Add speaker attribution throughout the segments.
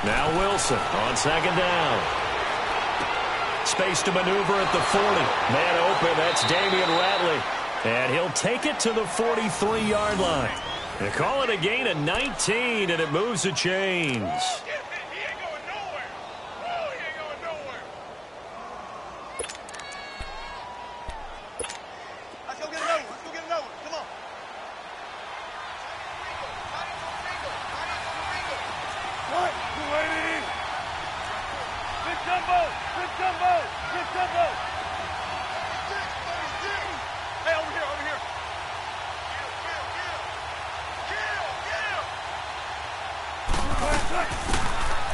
Speaker 1: Now Wilson on second down. Space to maneuver at the 40. Man open, that's Damian Ratley. And he'll take it to the 43-yard line. They call it a gain of 19, and it moves the chains.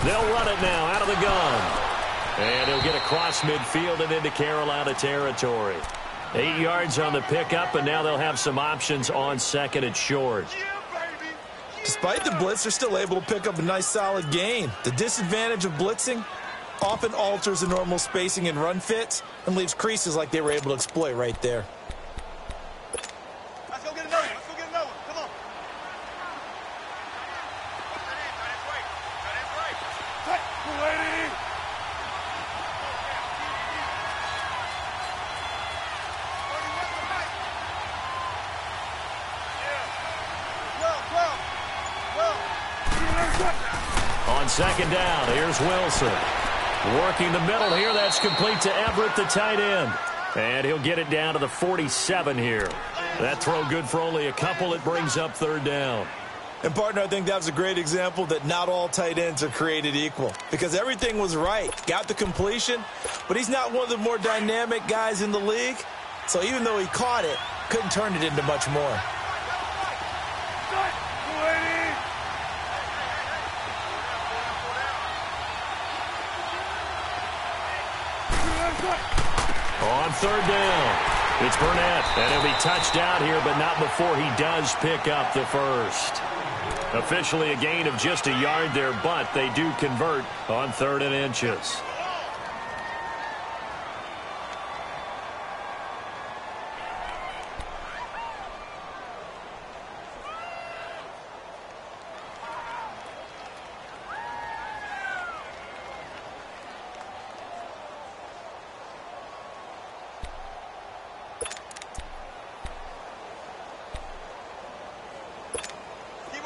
Speaker 1: They'll run it now out of the gun. And he'll get across midfield and into Carolina territory. 8 yards on the pickup, and now they'll have some options on second and short.
Speaker 2: Despite the blitz, they're still able to pick up a nice solid gain. The disadvantage of blitzing often alters the normal spacing and run fits and leaves creases like they were able to exploit right there.
Speaker 3: Let's go get another one. Let's go get another one. Come on.
Speaker 1: On second down, here's Wilson. Working the middle here, that's complete to Everett, the tight end. And he'll get it down to the 47 here. That throw good for only a couple. It brings up third down.
Speaker 2: And, partner, I think that was a great example that not all tight ends are created equal. Because everything was right. Got the completion, but he's not one of the more dynamic guys in the league. So even though he caught it, couldn't turn it into much more.
Speaker 1: On third down, it's Burnett, and he'll be touched out here, but not before he does pick up the first. Officially a gain of just a yard there, but they do convert on 3rd and inches.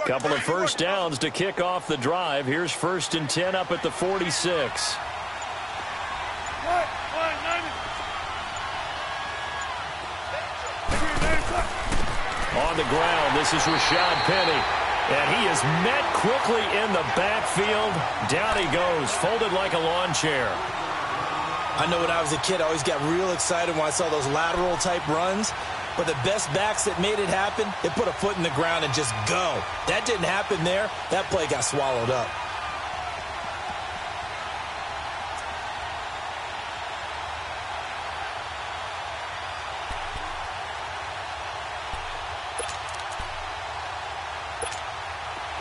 Speaker 1: Couple of first downs to kick off the drive. Here's 1st and 10 up at the 46. On the ground, this is Rashad Penny. And he is met quickly in the backfield. Down he goes, folded like a lawn chair.
Speaker 2: I know when I was a kid, I always got real excited when I saw those lateral-type runs. But the best backs that made it happen, they put a foot in the ground and just go. That didn't happen there. That play got swallowed up.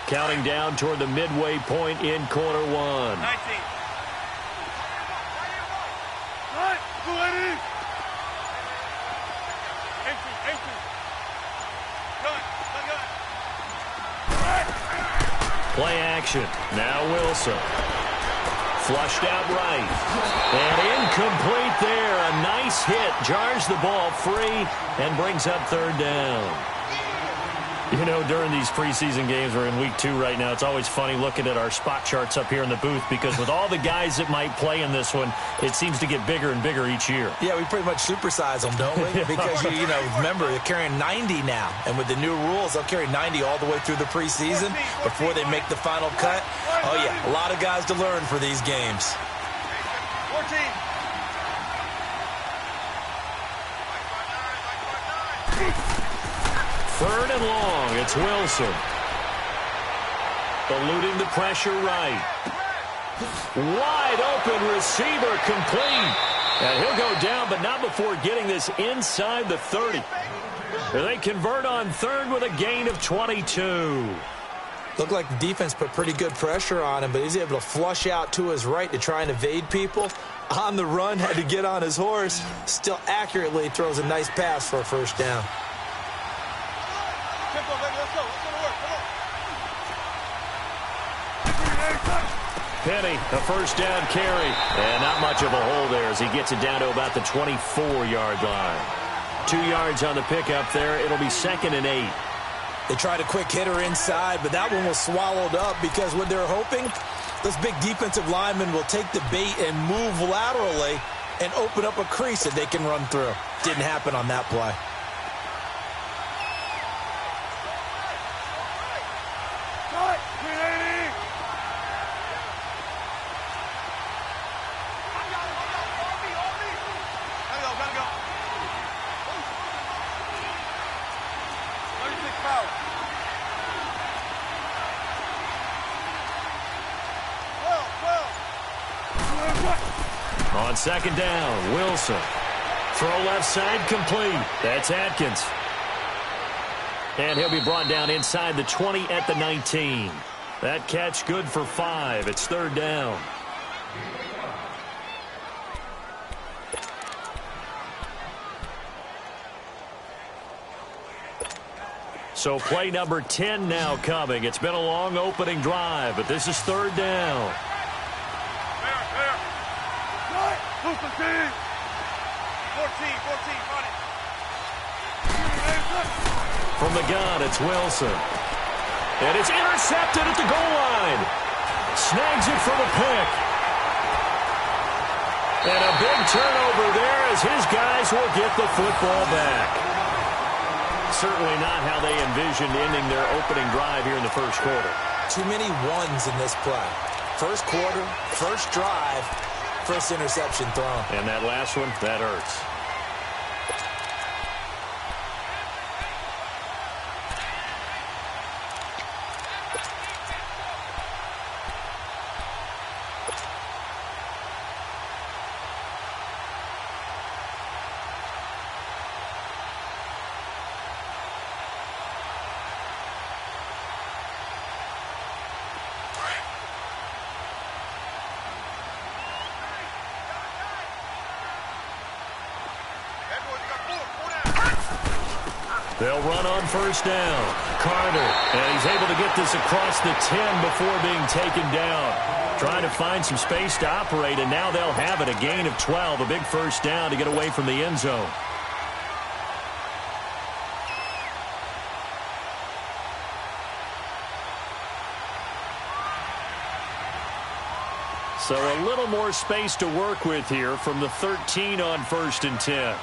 Speaker 1: Counting down toward the midway point in quarter one.
Speaker 3: 19.
Speaker 1: Play action. Now Wilson. Flushed out right. And incomplete there. A nice hit. Jars the ball free and brings up third down. You know, during these preseason games, we're in week 2 right now, it's always funny looking at our spot charts up here in the booth because with all the guys that might play in this one, it seems to get bigger and bigger each year.
Speaker 2: Yeah, we pretty much supersize them, don't we? Because, you know, remember, they're carrying 90 now. And with the new rules, they'll carry 90 all the way through the preseason before they make the final cut. Oh, yeah, a lot of guys to learn for these games.
Speaker 3: 14.
Speaker 1: Third and long, it's Wilson. Eluding the pressure right. Wide open receiver complete. And he'll go down, but not before getting this inside the 30. They convert on third with a gain of 22.
Speaker 2: Looked like the defense put pretty good pressure on him, but he's able to flush out to his right to try and evade people. On the run, had to get on his horse. Still accurately throws a nice pass for a first down.
Speaker 3: Tempo, baby. Let's go. Let's go to work. Come on.
Speaker 1: Penny, a first down carry. And not much of a hole there as he gets it down to about the 24-yard line. 2 yards on the pickup there. It'll be 2nd and 8.
Speaker 2: They tried a quick hitter inside, but that one was swallowed up because what they're hoping, those big defensive linemen will take the bait and move laterally and open up a crease that they can run through. Didn't happen on that play.
Speaker 1: On 2nd down, Wilson. Throw left side complete. That's Atkins. And he'll be brought down inside the 20 at the 19. That catch good for 5. It's 3rd down. So play number 10 now coming. It's been a long opening drive, but this is 3rd down.
Speaker 3: Super team. 14, run it.
Speaker 1: From the gun, it's Wilson. And it's intercepted at the goal line. Snags it for the pick. And a big turnover there as his guys will get the football back. Certainly not how they envisioned ending their opening drive here in the first quarter.
Speaker 2: Too many ones in this play. First quarter, first drive, first interception thrown.
Speaker 1: And that last one, that hurts. They'll run on first down. Carter, and he's able to get this across the 10 before being taken down. Trying to find some space to operate, and now they'll have it. A gain of 12, a big first down to get away from the end zone. So a little more space to work with here from the 13 on 1st and 10.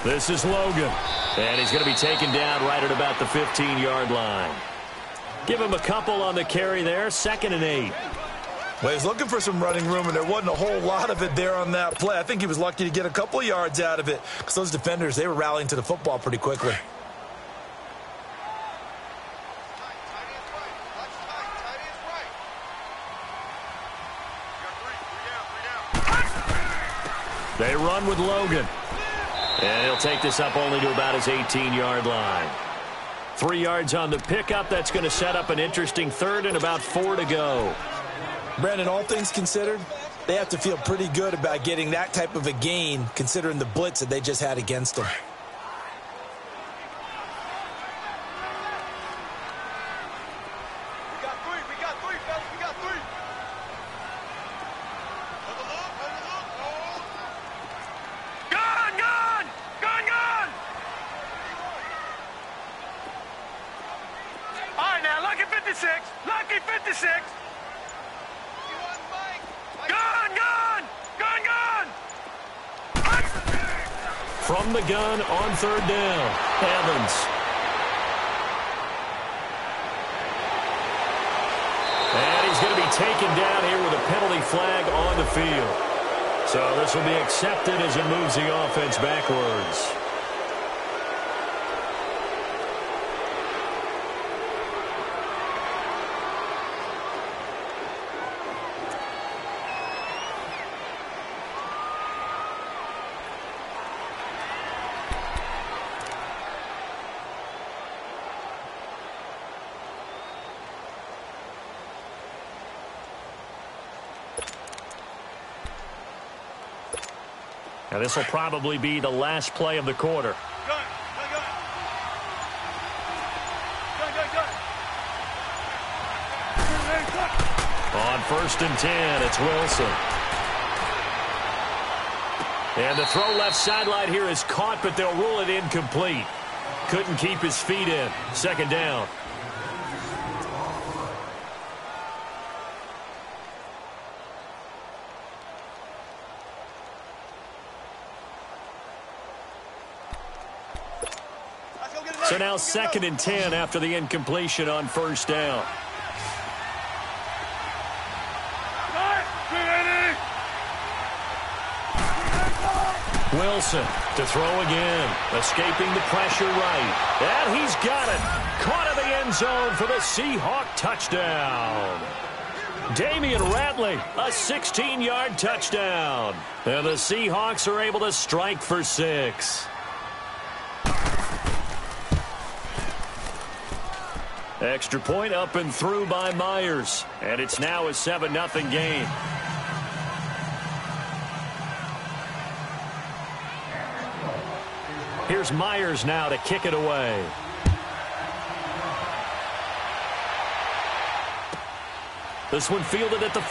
Speaker 1: This is Logan, and he's going to be taken down right at about the 15-yard line. Give him a couple on the carry there, 2nd and 8.
Speaker 2: Well, he's looking for some running room, and there wasn't a whole lot of it there on that play. I think he was lucky to get a couple of yards out of it because those defenders, they were rallying to the football pretty quickly.
Speaker 1: They run with Logan. And he'll take this up only to about his 18-yard line. 3 yards on the pickup. That's going to set up an interesting 3rd and about 4 to go.
Speaker 2: Brandon, all things considered, they have to feel pretty good about getting that type of a gain considering the blitz that they just had against them.
Speaker 3: We got three, fellas. We got three. Lucky 56. Gun.
Speaker 1: From the gun on 3rd down, Evans. And he's going to be taken down here with a penalty flag on the field. So this will be accepted as it moves the offense backwards. And this will probably be the last play of the quarter.
Speaker 3: Gun.
Speaker 1: On 1st and 10, it's Wilson. And the throw left sideline here is caught, but they'll rule it incomplete. Couldn't keep his feet in. 2nd down. So now 2nd and 10 after the incompletion on 1st down. Wilson to throw again. Escaping the pressure right. And he's got it. Caught in the end zone for the Seahawk touchdown. Damian Ratley, a 16-yard touchdown. And the Seahawks are able to strike for 6. Extra point up and through by Myers. And it's now a 7-0 game. Here's Myers now to kick it away. This one fielded at the 5.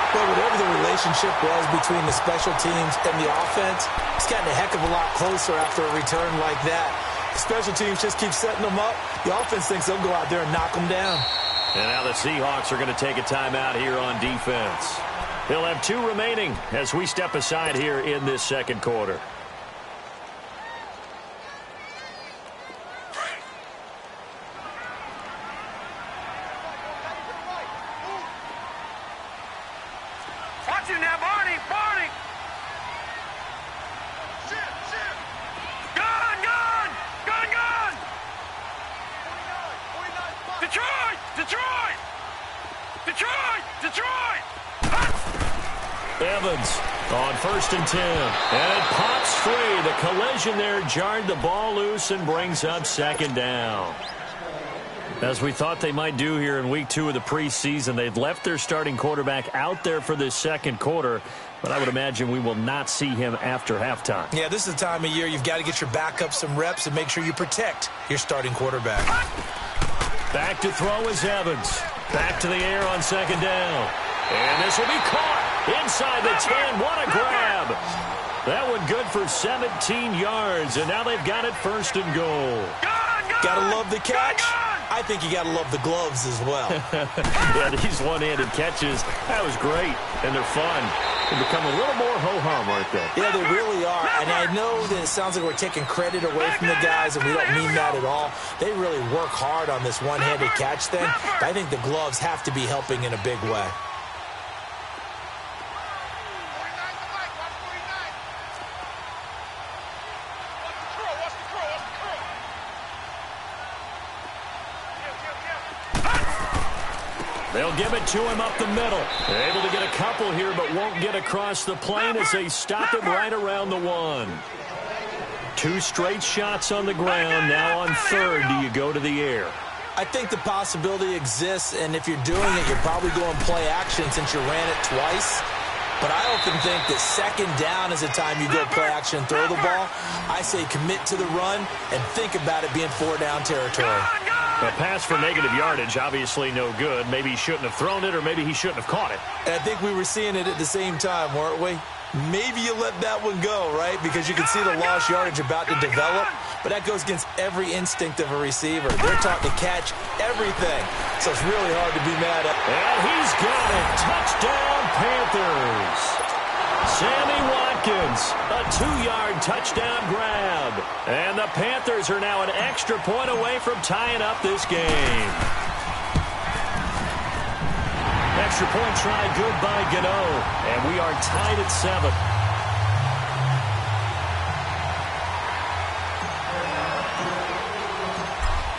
Speaker 2: But whatever the relationship was between the special teams and the offense, it's gotten a heck of a lot closer after a return like that. The special teams just keep setting them up. The offense thinks they'll go out there and knock them down.
Speaker 1: And now the Seahawks are going to take a timeout here on defense. They'll have 2 remaining as we step aside here in this 2nd quarter.
Speaker 3: Watch him now, Barney. Gun. Detroit.
Speaker 1: Evans on 1st and 10. And it pops free. The collision there jarred the ball loose and brings up 2nd down. As we thought they might do here in week 2 of the preseason, they've left their starting quarterback out there for this 2nd quarter, but I would imagine we will not see him after halftime.
Speaker 2: Yeah, this is the time of year you've got to get your backup some reps and make sure you protect your starting quarterback.
Speaker 1: Back to throw is Evans. Back to the air on 2nd down. And this will be caught inside the 10. What a grab. That one good for 17 yards, and now they've got it 1st and goal.
Speaker 2: Got to love the catch. I think you got to love the gloves as well.
Speaker 1: Yeah, these one-handed catches, that was great, and they're fun. They become a little more ho-hum, aren't they?
Speaker 2: Yeah, they really are, and I know that it sounds like we're taking credit away from the guys, and we don't mean that at all. They really work hard on this one-handed catch thing, but I think the gloves have to be helping in a big way.
Speaker 1: They'll give it to him up the middle. Able to get a couple here, but won't get across the plane as they stop him right around the 1. 2 straight shots on the ground. Now on 3rd, do you go to the air?
Speaker 2: I think the possibility exists, and if you're doing it, you're probably going play action since you ran it twice. But I often think that 2nd down is the time you go play action and throw the ball. I say commit to the run and think about it being 4-down territory.
Speaker 1: A pass for negative yardage, obviously no good. Maybe he shouldn't have thrown it, or maybe he shouldn't have caught it.
Speaker 2: And I think we were seeing it at the same time, weren't we? Maybe you let that one go, right? Because you can see the lost yardage about to develop. But that goes against every instinct of a receiver. They're taught to catch everything. So it's really hard to be mad at.
Speaker 1: And he's got it. Touchdown, Panthers. Sammy Watkins, a 2-yard touchdown grab. And the Panthers are now an extra point away from tying up this game. Extra point try good by Gano. And we are tied at 7.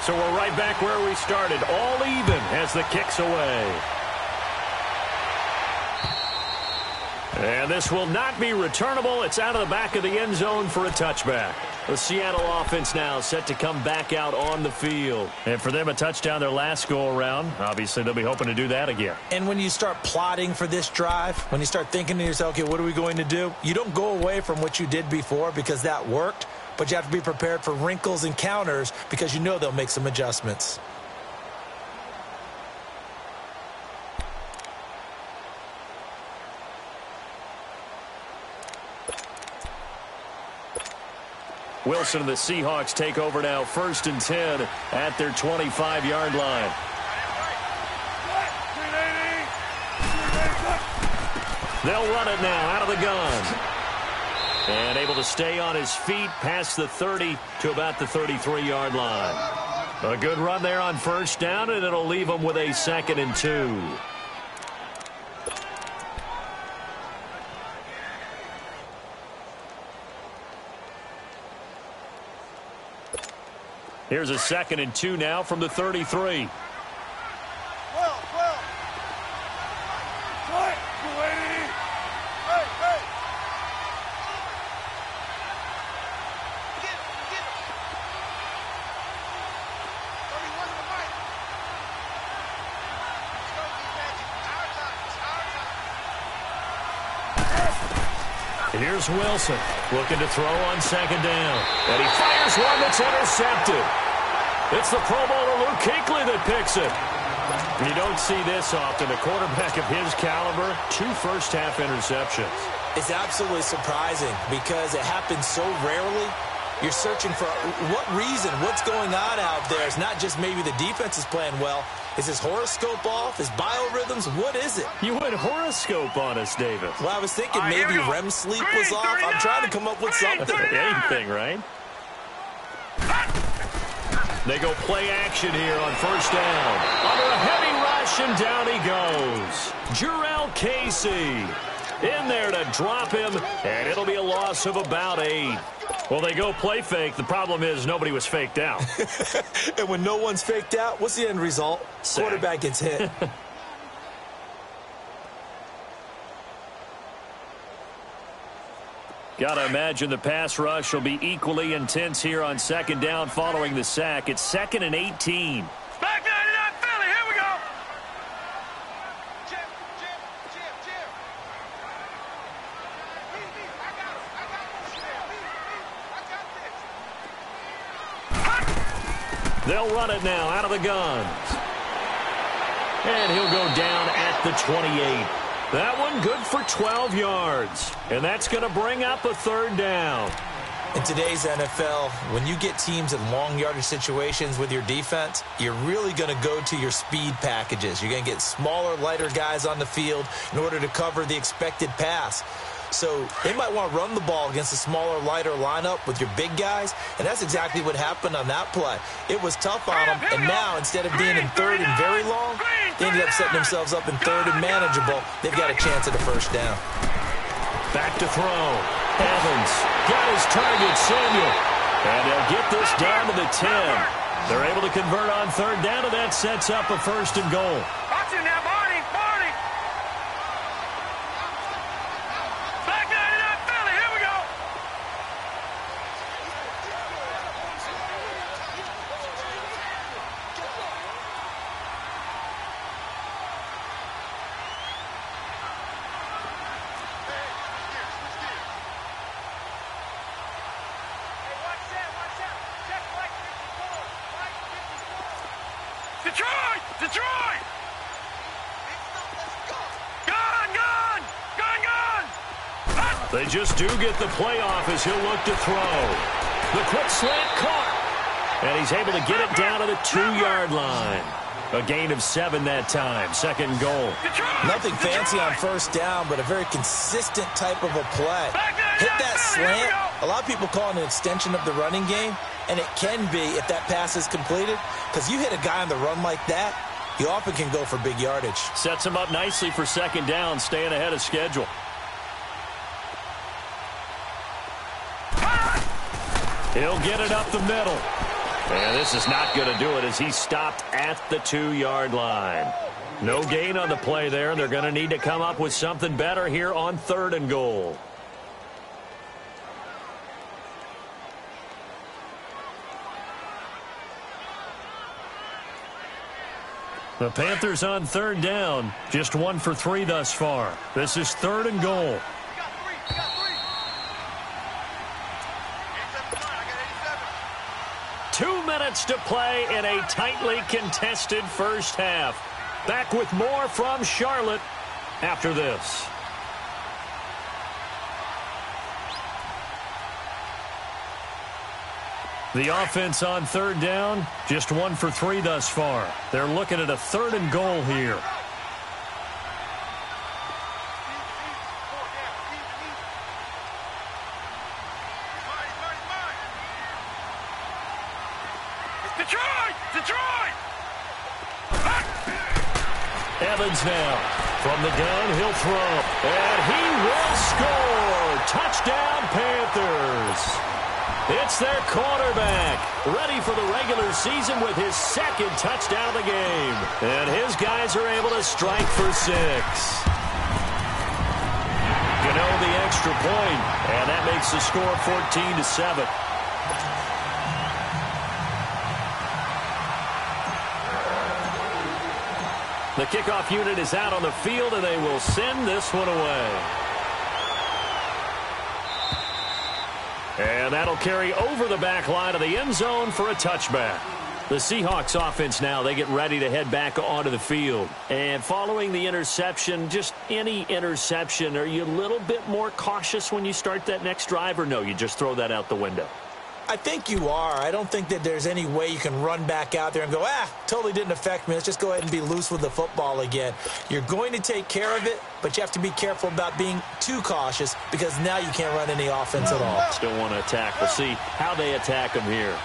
Speaker 1: So we're right back where we started. All even as the kick's away. And this will not be returnable. It's out of the back of the end zone for a touchback. The Seattle offense now set to come back out on the field. And for them, a touchdown their last go-around. Obviously, they'll be hoping to do that again.
Speaker 2: And when you start plotting for this drive, when you start thinking to yourself, okay, what are we going to do? You don't go away from what you did before because that worked, but you have to be prepared for wrinkles and counters because you know they'll make some adjustments.
Speaker 1: Wilson and the Seahawks take over now, 1st and 10 at their 25-yard line. They'll run it now out of the gun. And able to stay on his feet past the 30 to about the 33-yard line. A good run there on 1st down, and it'll leave them with a 2nd and 2. Here's a 2nd and 2 now from the 33. Here's Wilson looking to throw on 2nd down. And he fires one that's intercepted. It's the Pro Bowler Luke Kuechly that picks it. You don't see this often. A quarterback of his caliber, 2 first-half interceptions.
Speaker 2: It's absolutely surprising because it happens so rarely. You're searching for what reason, what's going on out there. It's not just maybe the defense is playing well. Is his horoscope off? His biorhythms? What is it?
Speaker 1: You went horoscope on us, David.
Speaker 2: Well, I was thinking maybe REM sleep was off. I'm trying to come up with something.
Speaker 1: Anything, right? They go play action here on 1st down. Under a heavy rush, and down he goes. Jurrell Casey in there to drop him, and it'll be a loss of about 8. Well, they go play fake. The problem is nobody was faked out.
Speaker 2: And when no one's faked out, what's the end result?
Speaker 1: Sack.
Speaker 2: Quarterback gets hit.
Speaker 1: Got to imagine the pass rush will be equally intense here on 2nd down following the sack. It's 2nd and 18.
Speaker 3: Back 99 Philly, here we go.
Speaker 1: They'll run it now out of the gun. And he'll go down at the 28. That one good for 12 yards. And that's going to bring up a 3rd down.
Speaker 2: In today's NFL, when you get teams in long yardage situations with your defense, you're really going to go to your speed packages. You're going to get smaller, lighter guys on the field in order to cover the expected pass. So they might want to run the ball against a smaller, lighter lineup with your big guys, and that's exactly what happened on that play. It was tough on them, and now instead of being in 3rd and very long, they ended up setting themselves up in 3rd and manageable. They've got a chance at a 1st down.
Speaker 1: Back to throw. Evans got his target, Samuel. And they'll get this down to the 10. They're able to convert on 3rd down, and that sets up a 1st and goal.
Speaker 3: Watch it now, Barney. Back 99 Philly, here we go. Detroit! Gone!
Speaker 1: They just do get the playoff as he'll look to throw. The quick slant caught. And he's able to get it down to the 2-yard line. A gain of 7 that time. 2nd goal.
Speaker 2: Nothing fancy on 1st down, but a very consistent type of a play. Hit that slant. A lot of people call it an extension of the running game, and it can be if that pass is completed, because you hit a guy on the run like that, you often can go for big yardage.
Speaker 1: Sets him up nicely for 2nd down, staying ahead of schedule. He'll get it up the middle. And this is not going to do it as he's stopped at the 2-yard line. No gain on the play there. They're going to need to come up with something better here on 3rd and goal. The Panthers on 3rd down. Just 1 for 3 thus far. This is 3rd and goal. 2 minutes to play in a tightly contested first half. Back with more from Charlotte after this. The offense on 3rd down, just 1 for 3 thus far. They're looking at a 3rd and goal here.
Speaker 3: Detroit! Detroit!
Speaker 1: Evans now. From the gun, he'll throw. And he will score. Touchdown, Panthers. It's their quarterback, ready for the regular season with his 2nd touchdown of the game. And his guys are able to strike for 6. The extra point, and that makes the score 14-7. The kickoff unit is out on the field, and they will send this one away. And that'll carry over the back line of the end zone for a touchback. The Seahawks offense now, they get ready to head back onto the field. And following the interception, just any interception, are you a little bit more cautious when you start that next drive, or no, you just throw that out the window?
Speaker 2: I think you are. I don't think that there's any way you can run back out there and go, totally didn't affect me. Let's just go ahead and be loose with the football again. You're going to take care of it, but you have to be careful about being too cautious because now you can't run any offense at all.
Speaker 1: Still want to attack. We'll see how they attack them here.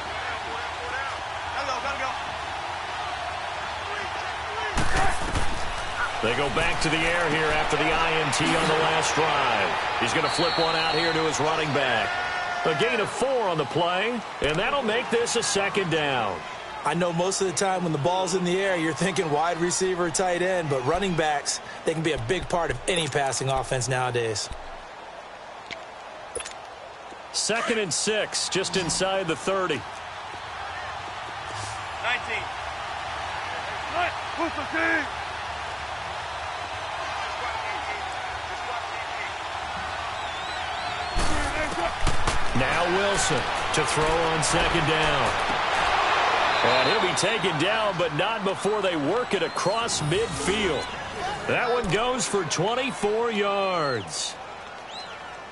Speaker 1: They go back to the air here after the INT on the last drive. He's going to flip one out here to his running back. A gain of 4 on the play, and that'll make this a 2nd down.
Speaker 2: I know most of the time when the ball's in the air, you're thinking wide receiver, tight end, but running backs, they can be a big part of any passing offense nowadays.
Speaker 1: 2nd and 6, just inside the 30.
Speaker 3: 19.
Speaker 1: Now Wilson to throw on 2nd down. And he'll be taken down, but not before they work it across midfield. That one goes for 24 yards.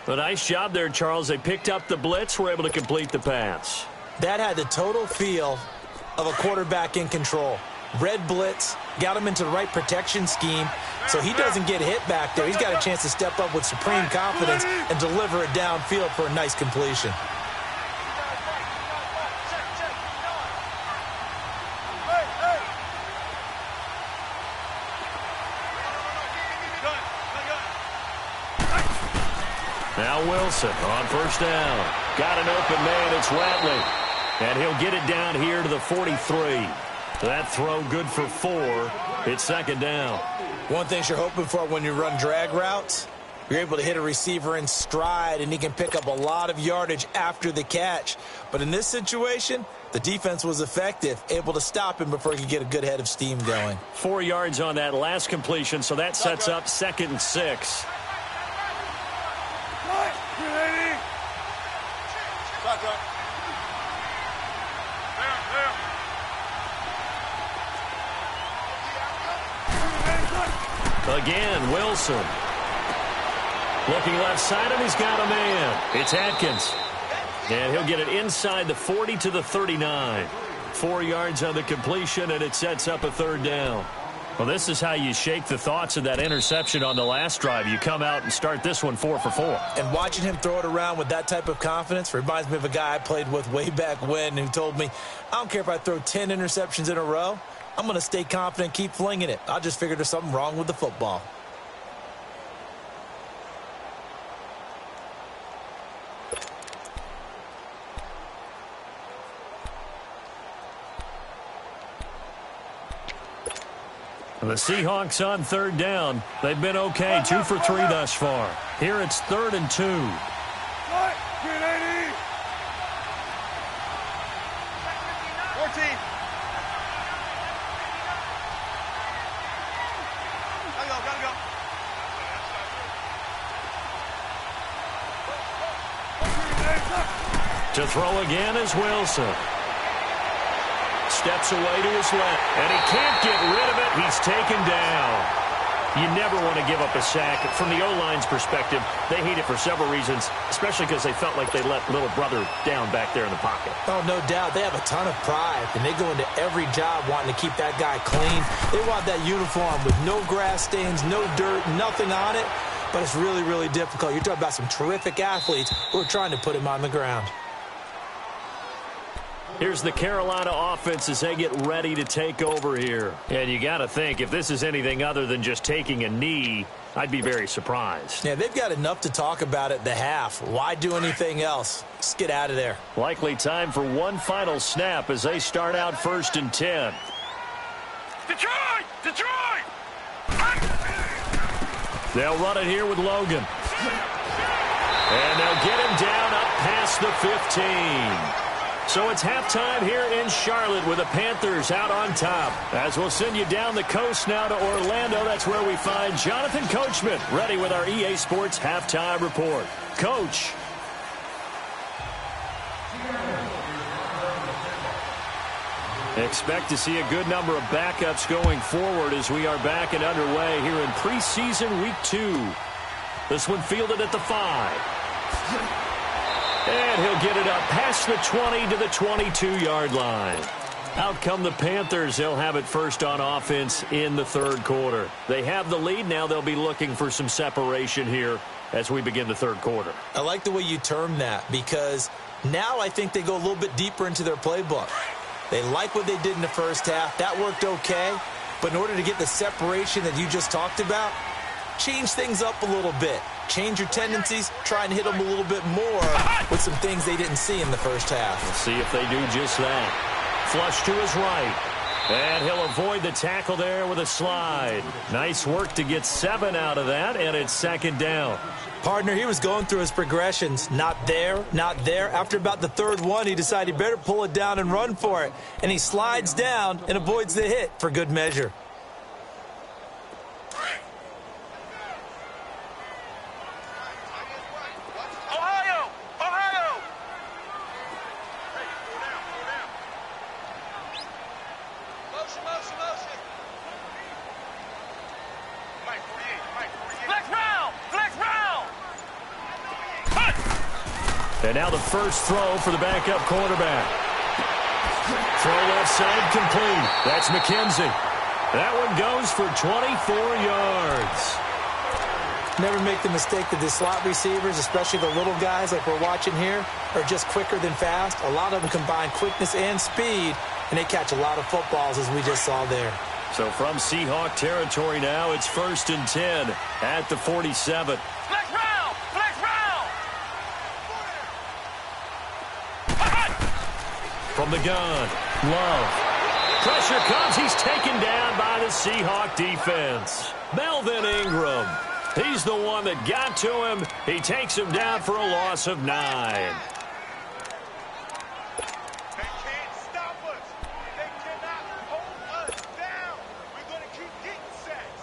Speaker 1: A nice job there, Charles. They picked up the blitz, were able to complete the pass.
Speaker 2: That had the total feel of a quarterback in control. Red blitz, got him into the right protection scheme, so he doesn't get hit back there. He's got a chance to step up with supreme confidence and deliver it downfield for a nice completion.
Speaker 1: Now Wilson on 1st down. Got an open man. It's Ratley. And he'll get it down here to the 43. That throw good for 4. It's 2nd down.
Speaker 2: One thing you're hoping for when you run drag routes, you're able to hit a receiver in stride, and he can pick up a lot of yardage after the catch. But in this situation, the defense was effective, able to stop him before he could get a good head of steam going.
Speaker 1: 4 yards on that last completion, so that sets up 2nd and 6. Again, Wilson. Looking left side, and he's got a man. It's Atkins. And he'll get it inside the 40 to the 39. 4 yards on the completion, and it sets up a 3rd down. Well, this is how you shake the thoughts of that interception on the last drive. You come out and start this one 4 for 4.
Speaker 2: And watching him throw it around with that type of confidence reminds me of a guy I played with way back when who told me, I don't care if I throw 10 interceptions in a row. I'm going to stay confident, keep flinging it. I just figured there's something wrong with the football.
Speaker 1: The Seahawks on third down. They've been okay, 2 for 3 thus far. Here it's 3rd and 2.
Speaker 3: 14. Gotta go.
Speaker 1: To throw again is Wilson. Steps away to his left, and he can't get rid of it. He's taken down. You never want to give up a sack. From the O-line's perspective, they hate it for several reasons, especially because they felt like they let little brother down back there in the pocket.
Speaker 2: Oh, no doubt. They have a ton of pride, and they go into every job wanting to keep that guy clean. They want that uniform with no grass stains, no dirt, nothing on it, but it's really, really difficult. You're talking about some terrific athletes who are trying to put him on the ground.
Speaker 1: Here's the Carolina offense as they get ready to take over here. And you got to think, if this is anything other than just taking a knee, I'd be very surprised.
Speaker 2: Yeah, they've got enough to talk about at the half. Why do anything else? Just get out of there.
Speaker 1: Likely time for one final snap as they start out 1st and 10.
Speaker 3: Detroit!
Speaker 1: They'll run it here with Logan. And they'll get him down up past the 15. So it's halftime here in Charlotte with the Panthers out on top. As we'll send you down the coast now to Orlando, that's where we find Jonathan Coachman ready with our EA Sports Halftime Report. Coach. Expect to see a good number of backups going forward as we are back and underway here in preseason week 2. This one fielded at the 5. And he'll get it up past the 20 to the 22-yard line. Out come the Panthers. They'll have it first on offense in the 3rd quarter. They have the lead. Now they'll be looking for some separation here as we begin the 3rd quarter.
Speaker 2: I like the way you term that because now I think they go a little bit deeper into their playbook. They like what they did in the first half. That worked okay. But in order to get the separation that you just talked about, change things up a little bit. Change your tendencies, try and hit them a little bit more with some things they didn't see in the first half.
Speaker 1: We'll see if they do just that. Flush to his right. And he'll avoid the tackle there with a slide. Nice work to get 7 out of that, and it's 2nd down.
Speaker 2: Partner, he was going through his progressions. Not there, not there. After about the 3rd one, he decided he better pull it down and run for it. And he slides down and avoids the hit for good measure.
Speaker 1: And now the first throw for the backup quarterback. Throw left side complete. That's McKenzie. That one goes for 24 yards.
Speaker 2: Never make the mistake that the slot receivers, especially the little guys like we're watching here, are just quicker than fast. A lot of them combine quickness and speed, and they catch a lot of footballs as we just saw there.
Speaker 1: So from Seahawk territory now, it's 1st and 10 at the 47. From the gun, Love. Pressure comes. He's taken down by the Seahawk defense. Melvin Ingram. He's the one that got to him. He takes him down for a loss of 9.
Speaker 3: They can't stop us. They cannot hold us down. We're going to keep getting sacks.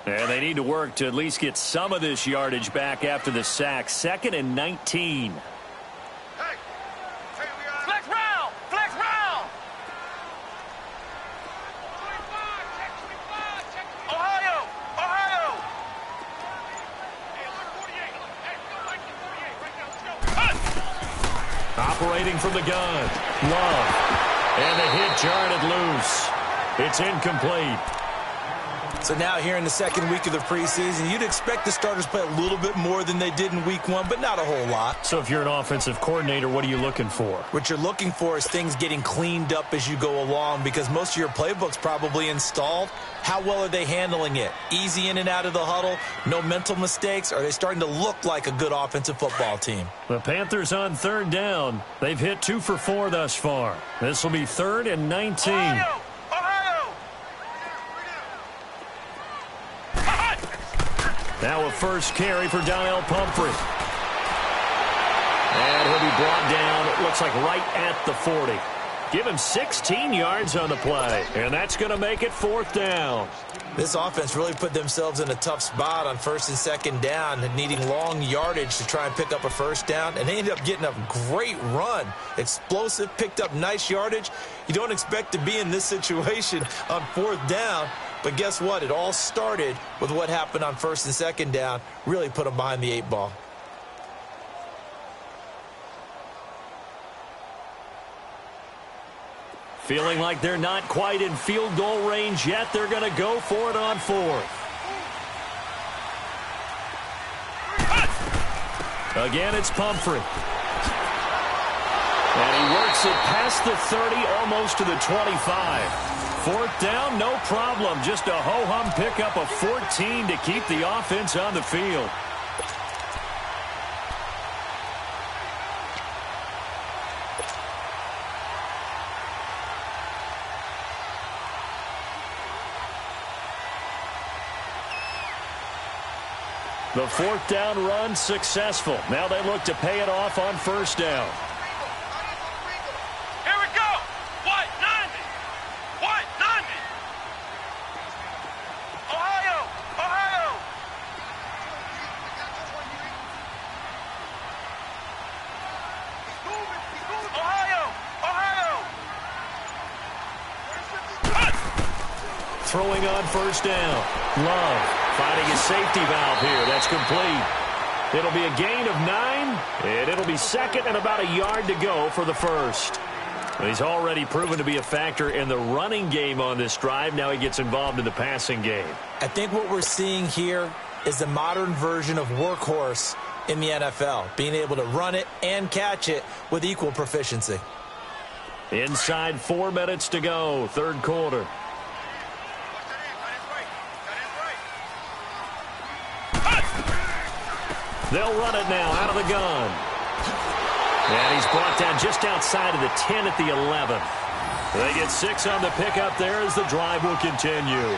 Speaker 1: And they need to work to at least get some of this yardage back after the sack. 2nd and 19. Operating from the gun, Love. And the hit jarred loose. It's incomplete.
Speaker 2: So now here in the 2nd week of the preseason, you'd expect the starters play a little bit more than they did in week 1, but not a whole lot.
Speaker 1: So if you're an offensive coordinator, what are you looking for?
Speaker 2: What you're looking for is things getting cleaned up as you go along because most of your playbook's probably installed. How well are they handling it? Easy in and out of the huddle, no mental mistakes? Are they starting to look like a good offensive football team?
Speaker 1: The Panthers on 3rd down. They've hit 2 for 4 thus far. This will be 3rd and 19.
Speaker 3: Ohio!
Speaker 1: Now a first carry for Donnell Pumphrey. And he'll be brought down, it looks like right at the 40. Give him 16 yards on the play, and that's going to make it 4th down.
Speaker 2: This offense really put themselves in a tough spot on 1st and 2nd down, needing long yardage to try and pick up a 1st down, and they ended up getting a great run. Explosive, picked up nice yardage. You don't expect to be in this situation on 4th down, but guess what? It all started with what happened on 1st and 2nd down. Really put them behind the 8 ball.
Speaker 1: Feeling like they're not quite in field goal range yet. They're going to go for it on 4th. Again, it's Pumphrey. And he works it past the 30, almost to the 25. 4th down, no problem. Just a ho-hum pickup of 14 to keep the offense on the field. The 4th down run successful. Now they look to pay it off on 1st down.
Speaker 3: Here we go. What? 90. What? 90. Ohio. Ohio. Ohio. Ohio.
Speaker 1: Throwing on 1st down. Love. Finding his safety valve here. That's complete. It'll be a gain of 9, and it'll be 2nd and about a yard to go for the 1st. He's already proven to be a factor in the running game on this drive. Now he gets involved in the passing game.
Speaker 2: I think what we're seeing here is the modern version of workhorse in the NFL, being able to run it and catch it with equal proficiency.
Speaker 1: Inside 4 minutes to go, 3rd quarter. They'll run it now out of the gun. And he's brought down just outside of the 10 at the 11. They get 6 on the pickup there as the drive will continue.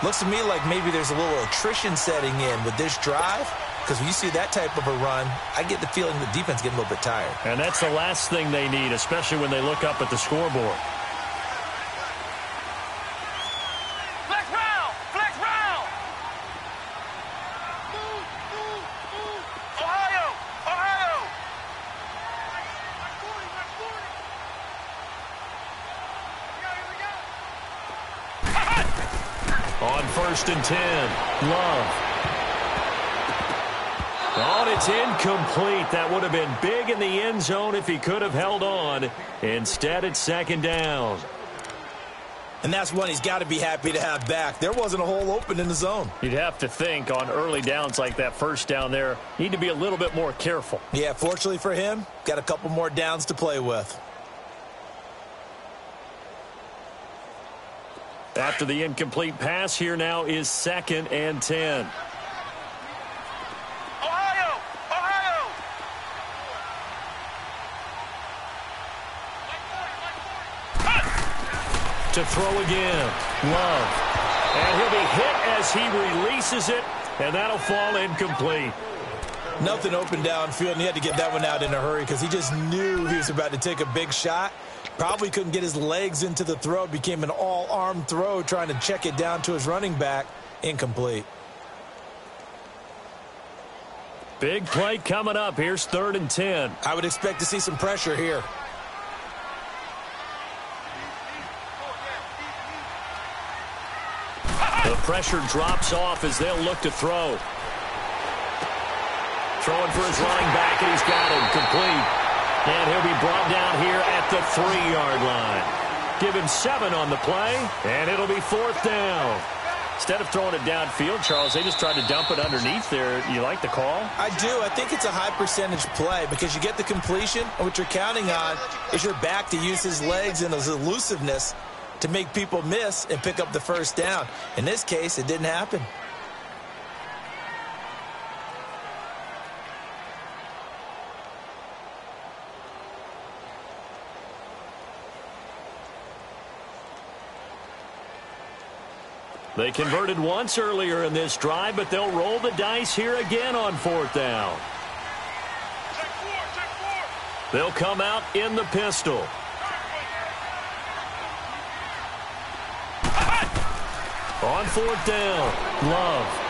Speaker 2: Looks to me like maybe there's a little attrition setting in with this drive, because when you see that type of a run, I get the feeling the defense getting a little bit tired.
Speaker 1: And that's the last thing they need, especially when they look up at the scoreboard. On 1st and 10, Love. Oh, it's incomplete. That would have been big in the end zone if he could have held on. Instead, it's 2nd down.
Speaker 2: And that's one he's got to be happy to have back. There wasn't a hole open in the zone.
Speaker 1: You'd have to think on early downs like that 1st down there, need to be a little bit more careful.
Speaker 2: Yeah, fortunately for him, got a couple more downs to play with.
Speaker 1: After the incomplete pass, here now is 2nd and 10.
Speaker 3: Ohio. Ohio.
Speaker 1: To throw again. Love. And he'll be hit as he releases it, and that'll fall incomplete.
Speaker 2: Nothing open downfield, and he had to get that one out in a hurry because he just knew he was about to take a big shot. Probably couldn't get his legs into the throw. Became an all-arm throw trying to check it down to his running back. Incomplete.
Speaker 1: Big play coming up. Here's 3rd and 10.
Speaker 2: I would expect to see some pressure here.
Speaker 1: The pressure drops off as they'll look to throw. Throwing for his running back, and he's got him complete. And he'll be brought down here at the 3-yard line. Give him 7 on the play, and it'll be 4th down. Instead of throwing it downfield, Charles, they just tried to dump it underneath there. You like the call?
Speaker 2: I do. I think it's a high percentage play because you get the completion, and what you're counting on is your back to use his legs and his elusiveness to make people miss and pick up the 1st down. In this case, it didn't happen.
Speaker 1: They converted once earlier in this drive, but they'll roll the dice here again on 4th down.
Speaker 3: Check four.
Speaker 1: They'll come out in the pistol. On 4th down, Love.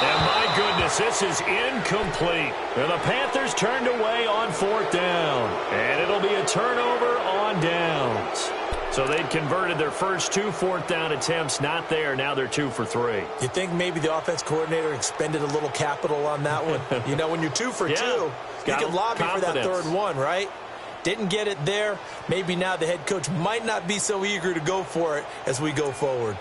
Speaker 1: And my goodness, this is incomplete. And the Panthers turned away on 4th down. And it'll be a turnover on downs. So they'd converted their first 2 4th down attempts. Not there. Now they're 2 for 3.
Speaker 2: You think maybe the offense coordinator expended a little capital on that one? You know, when you're 2 for 2, you can lobby for that 3rd one, right? Didn't get it there. Maybe now the head coach might not be so eager to go for it as we go forward.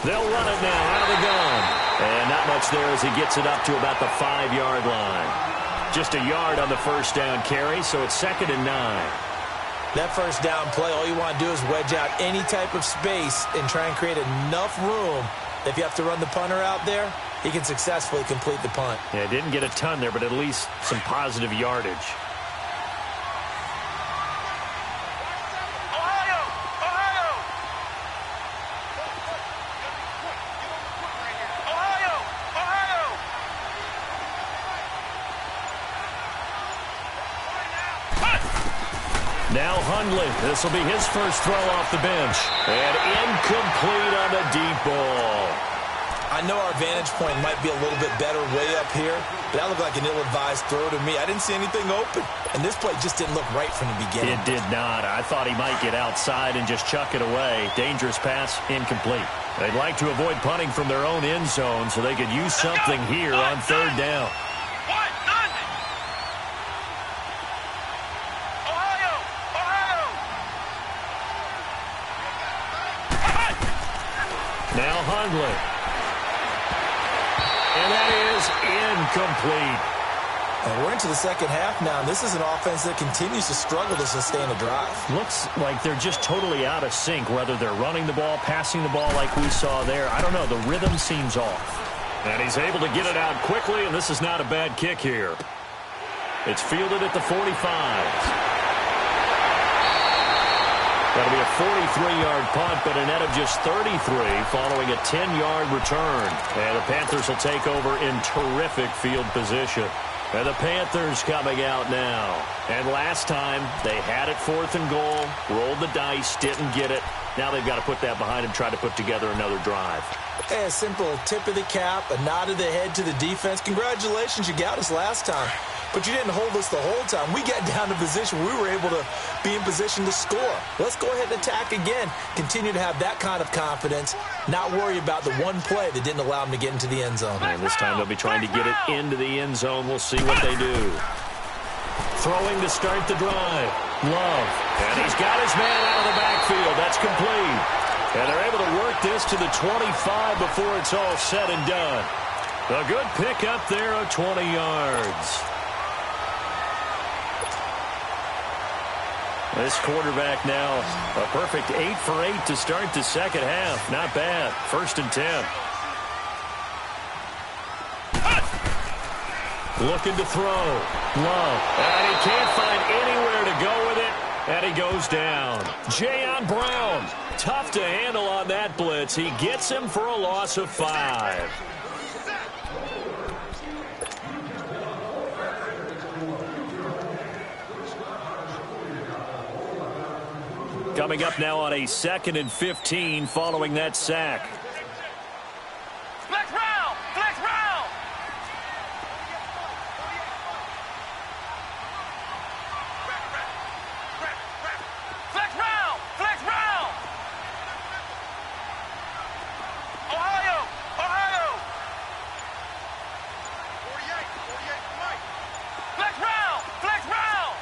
Speaker 1: They'll run it now out of the gun. And not much there as he gets it up to about the 5-yard line. Just a yard on the first down carry, so it's 2nd and 9.
Speaker 2: That first down play, all you want to do is wedge out any type of space and try and create enough room. If you have to run the punter out there, he can successfully complete the punt.
Speaker 1: Yeah, didn't get a ton there, but at least some positive yardage. Now Hundley. This will be his first throw off the bench. And incomplete on the deep ball.
Speaker 2: I know our vantage point might be a little bit better way up here, but that looked like an ill-advised throw to me. I didn't see anything open, and this play just didn't look right from the beginning.
Speaker 1: It did not. I thought he might get outside and just chuck it away. Dangerous pass, incomplete. They'd like to avoid punting from their own end zone so they could use something here on 3rd down. Now Hundley. And that is incomplete.
Speaker 2: And we're into the second half now, and this is an offense that continues to struggle to sustain a drive.
Speaker 1: Looks like they're just totally out of sync, whether they're running the ball, passing the ball like we saw there. I don't know. The rhythm seems off. And he's able to get it out quickly, and this is not a bad kick here. It's fielded at the 45. That'll be a 43-yard punt, but a net of just 33 following a 10-yard return. And the Panthers will take over in terrific field position. And the Panthers coming out now. And last time, they had it 4th and goal, rolled the dice, didn't get it. Now they've got to put that behind them, try to put together another drive.
Speaker 2: Hey, a simple tip of the cap, a nod of the head to the defense. Congratulations, you got us last time. But you didn't hold us the whole time. We got down to position. We were able to be in position to score. Let's go ahead and attack again. Continue to have that kind of confidence. Not worry about the one play that didn't allow them to get into the end zone.
Speaker 1: And this time they'll be trying to get it into the end zone. We'll see what they do. Throwing to start the drive. Love. And he's got his man out of the backfield. That's complete. And they're able to work this to the 25 before it's all said and done. A good pickup there of 20 yards. This quarterback now, a perfect 8 for 8 to start the second half. Not bad. 1st and 10. Looking to throw. Love. And he can't find anywhere to go with it. And he goes down. Jayon Brown. Tough to handle on that blitz. He gets him for a loss of 5. Coming up now on a 2nd and 15 following that sack.
Speaker 3: Flex round! Flex round! Flex round! Flex round! Ohio! Ohio! 48 Mike! Flex round! Flex round!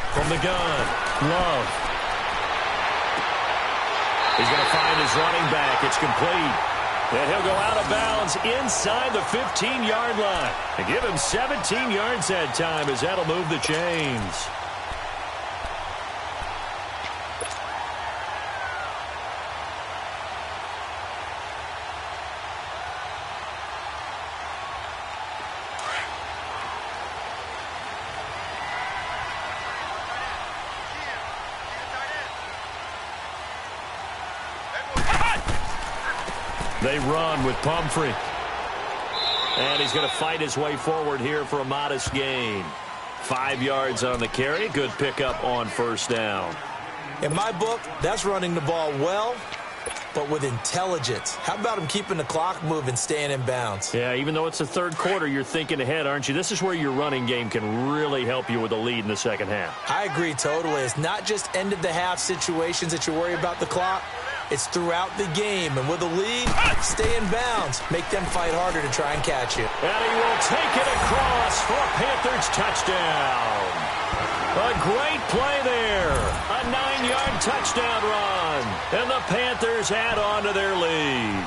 Speaker 1: From the gun, Love. He's going to find his running back. It's complete. And he'll go out of bounds inside the 15-yard line. And give him 17 yards that time as that'll move the chains. They run with Pumphrey. And he's going to fight his way forward here for a modest gain. 5 yards on the carry. Good pickup on first down.
Speaker 2: In my book, that's running the ball well, but with intelligence. How about him keeping the clock moving, staying in bounds?
Speaker 1: Yeah, even though it's the third quarter, you're thinking ahead, aren't you? This is where your running game can really help you with a lead in the second half.
Speaker 2: I agree totally. It's not just end-of-the-half situations that you worry about the clock. It's throughout the game. And with a lead, stay in bounds. Make them fight harder to try and catch you.
Speaker 1: And he will take it across for a Panthers touchdown. A great play there. A 9-yard touchdown run. And the Panthers add on to their lead.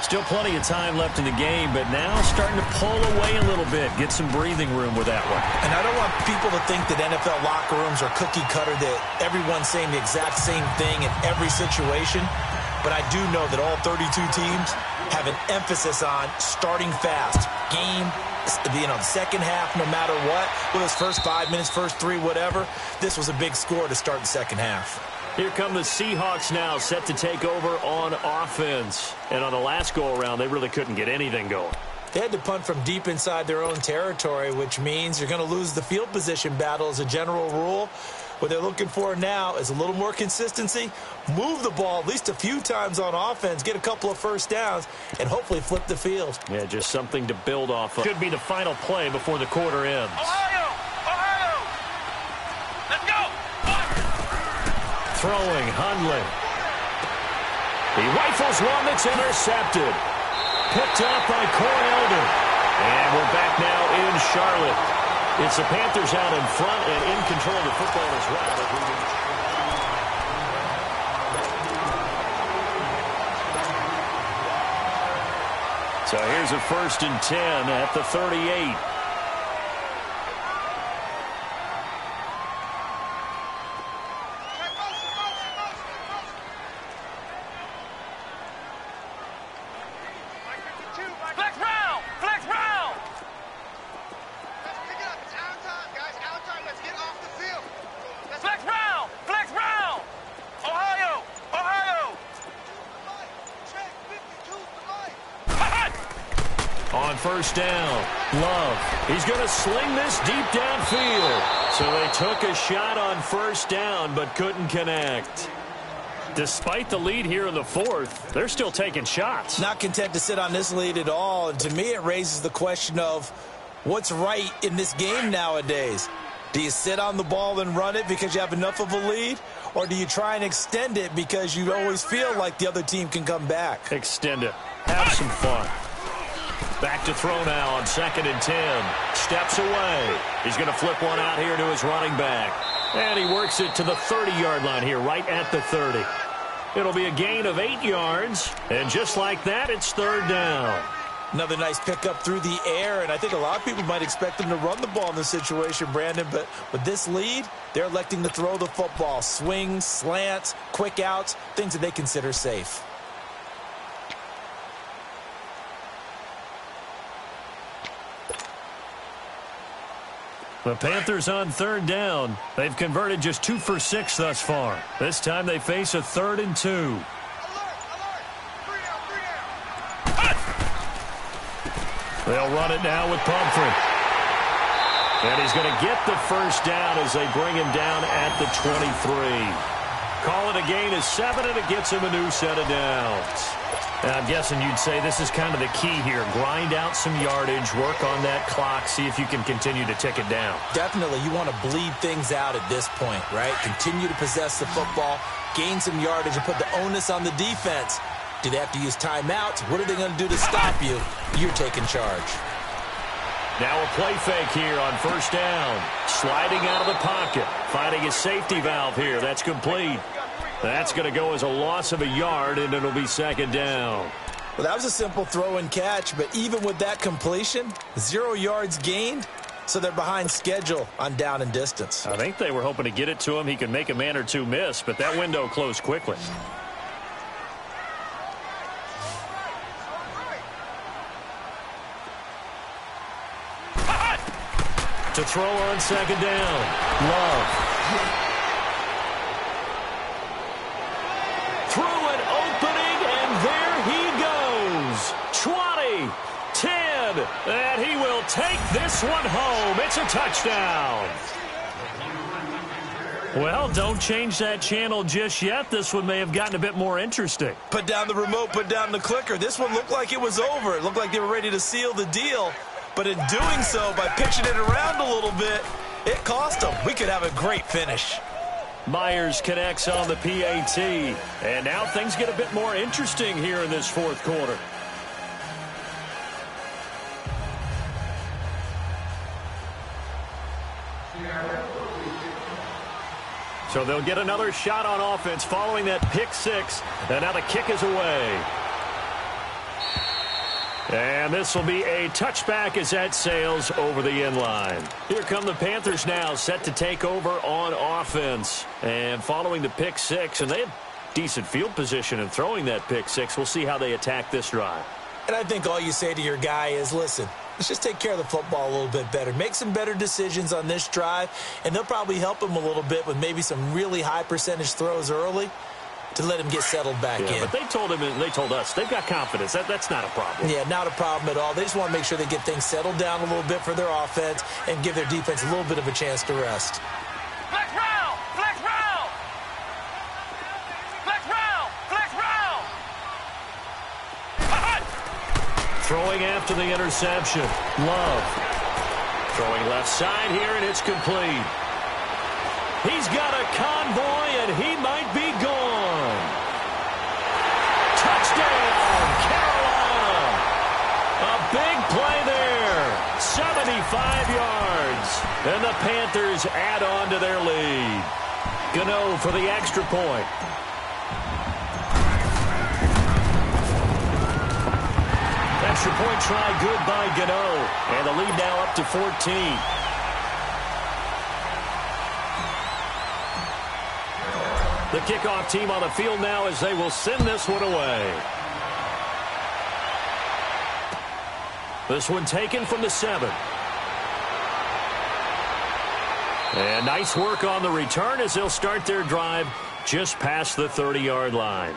Speaker 1: Still plenty of time left in the game, but now starting to pull away a little bit. Get some breathing room with that one.
Speaker 2: And I don't want people to think that NFL locker rooms are cookie cutter, that everyone's saying the exact same thing in every situation. But I do know that all 32 teams have an emphasis on starting fast. Game, the second half, no matter what. Well, those first 5 minutes, first 3, whatever. This was a big score to start the second half.
Speaker 1: Here come the Seahawks now, set to take over on offense. And on the last go-around, they really couldn't get anything going.
Speaker 2: They had to punt from deep inside their own territory, which means you're going to lose the field position battle as a general rule. What they're looking for now is a little more consistency, move the ball at least a few times on offense, get a couple of first downs, and hopefully flip the field.
Speaker 1: Yeah, just something to build off of. Could be the final play before the quarter ends.
Speaker 3: Ohio! Ohio! Let's go!
Speaker 1: Throwing, Hundley. He rifles one that's intercepted. Picked up by Corey Elder. And we're back now in Charlotte. It's the Panthers out in front and in control of the football as well. So here's a 1st and 10 at the 38. On first down, Love. He's going to sling this deep downfield. So they took a shot on first down, but couldn't connect. Despite the lead here in the fourth, they're still taking shots.
Speaker 2: Not content to sit on this lead at all. And to me, it raises the question of what's right in this game nowadays. Do you sit on the ball and run it because you have enough of a lead? Or do you try and extend it because you always feel like the other team can come back?
Speaker 1: Extend it. Have some fun. Back to throw now on 2nd and 10. Steps away. He's going to flip one out here to his running back. And he works it to the 30-yard line here, right at the 30. It'll be a gain of 8 yards. And just like that, it's 3rd down.
Speaker 2: Another nice pickup through the air, and I think a lot of people might expect them to run the ball in this situation, Brandon, but with this lead, they're electing to throw the football. Swings, slants, quick outs, things that they consider safe.
Speaker 1: The Panthers on 3rd down. They've converted just 2 for 6 thus far. This time they face a 3rd and 2.
Speaker 3: Alert! 3 down!
Speaker 1: They'll run it now with Pumphrey. And he's going to get the first down as they bring him down at the 23. Call it a gain of 7, and it gets him a new set of downs. And I'm guessing you'd say this is kind of the key here. Grind out some yardage, work on that clock, see if you can continue to tick it down.
Speaker 2: Definitely. You want to bleed things out at this point, right? Continue to possess the football, gain some yardage, and put the onus on the defense. Do they have to use timeouts? What are they going to do to stop you? You're taking charge.
Speaker 1: Now a play fake here on first down. Sliding out of the pocket. Finding his safety valve here. That's complete. That's going to go as a loss of a yard, and it'll be second down.
Speaker 2: Well, that was a simple throw and catch, but even with that completion, 0 yards gained, so they're behind schedule on down and distance.
Speaker 1: I think they were hoping to get it to him. He could make a man or two miss, but that window closed quickly. To throw on second down. Love. Through an opening, and there he goes. 20, 10, and he will take this one home. It's a touchdown. Well, don't change that channel just yet. This one may have gotten a bit more interesting.
Speaker 2: Put down the remote, put down the clicker. This one looked like it was over. It looked like they were ready to seal the deal. But in doing so, by pitching it around a little bit, it cost them. We could have a great finish.
Speaker 1: Myers connects on the PAT. And now things get a bit more interesting here in this fourth quarter. So they'll get another shot on offense following that pick six. And now the kick is away. And this will be a touchback as that sails over the end line. Here come the Panthers now, set to take over on offense. And following the pick six, and they have decent field position in throwing that pick six. We'll see how they attack this drive.
Speaker 2: And I think all you say to your guy is, listen, let's just take care of the football a little bit better. Make some better decisions on this drive, and they'll probably help him a little bit with maybe some really high percentage throws early to let him get settled back in.
Speaker 1: But they told him and they told us they've got confidence. That's not a problem.
Speaker 2: Yeah, not a problem at all. They just want to make sure they get things settled down a little bit for their offense and give their defense a little bit of a chance to rest.
Speaker 3: Flex round! Flex round! Flex round! Flex round!
Speaker 1: Throwing after the interception. Love. Throwing left side here, and it's complete. He's got a convoy, and he might be gone. Touchdown, Carolina. A big play there. 75 yards. And the Panthers add on to their lead. Gano for the extra point. Extra point try good by Gano. And the lead now up to 14. The kickoff team on the field now as they will send this one away. This one taken from the 7. And nice work on the return as they'll start their drive just past the 30-yard line.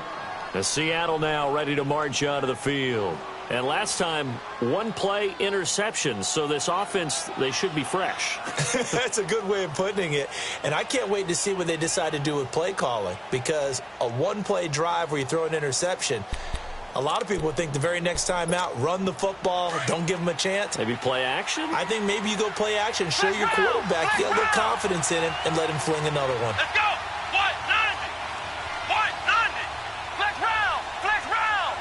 Speaker 1: The Seattle now ready to march out of the field. And last time, one play interception. So this offense, they should be fresh.
Speaker 2: That's a good way of putting it. And I can't wait to see what they decide to do with play calling. Because a one-play drive where you throw an interception, a lot of people would think the very next time out, run the football, don't give them a chance.
Speaker 1: Maybe play action?
Speaker 2: I think maybe you go play action, show your quarterback, get a little confidence in him, and let him fling another one.
Speaker 3: Let's go! 190! 190! Flex round! Flex round!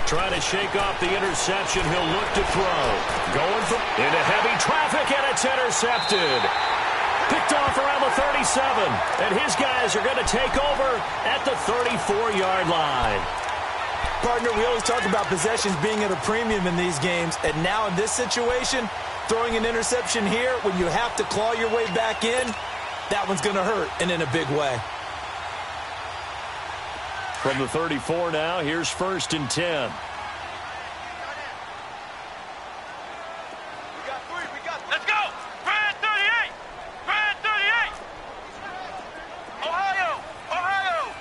Speaker 1: Trying to shake off the interception. He'll look to throw. Going for into heavy traffic, and it's intercepted. Picked off around the 37. And his guys are going to take over at the 34-yard line.
Speaker 2: Partner, we always talk about possessions being at a premium in these games. And now in this situation, throwing an interception here when you have to claw your way back in, that one's going to hurt, and in a big way.
Speaker 1: From the 34 now, here's 1st and 10.
Speaker 3: Let's go! Brad 38! Brad 38! Ohio! Ohio!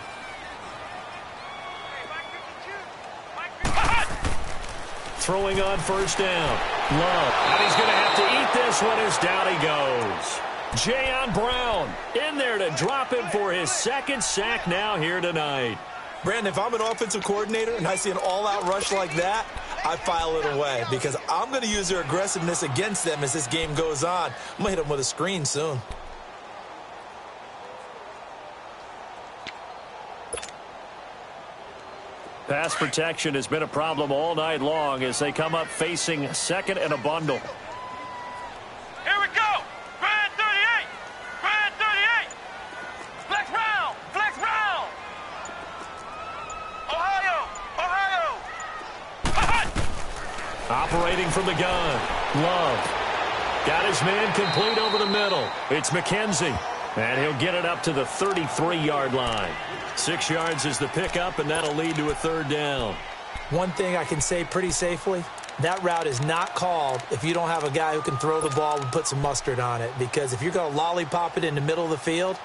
Speaker 1: Throwing on 1st down. Love. And he's going to have to eat this one as down he goes. Jayon Brown in there to drop him for his 2nd sack now here tonight.
Speaker 2: Brandon, if I'm an offensive coordinator and I see an all-out rush like that, I file it away because I'm going to use their aggressiveness against them as this game goes on. I'm going to hit them with a screen soon.
Speaker 1: Pass protection has been a problem all night long as they come up facing 2nd and a bundle. from the gun. Love. Got his man complete over the middle. It's McKenzie. And he'll get it up to the 33-yard line. 6 yards is the pickup, and that'll lead to a third down.
Speaker 2: One thing I can say pretty safely, that route is not called if you don't have a guy who can throw the ball and put some mustard on it. Because if you're going to lollipop it in the middle of the field,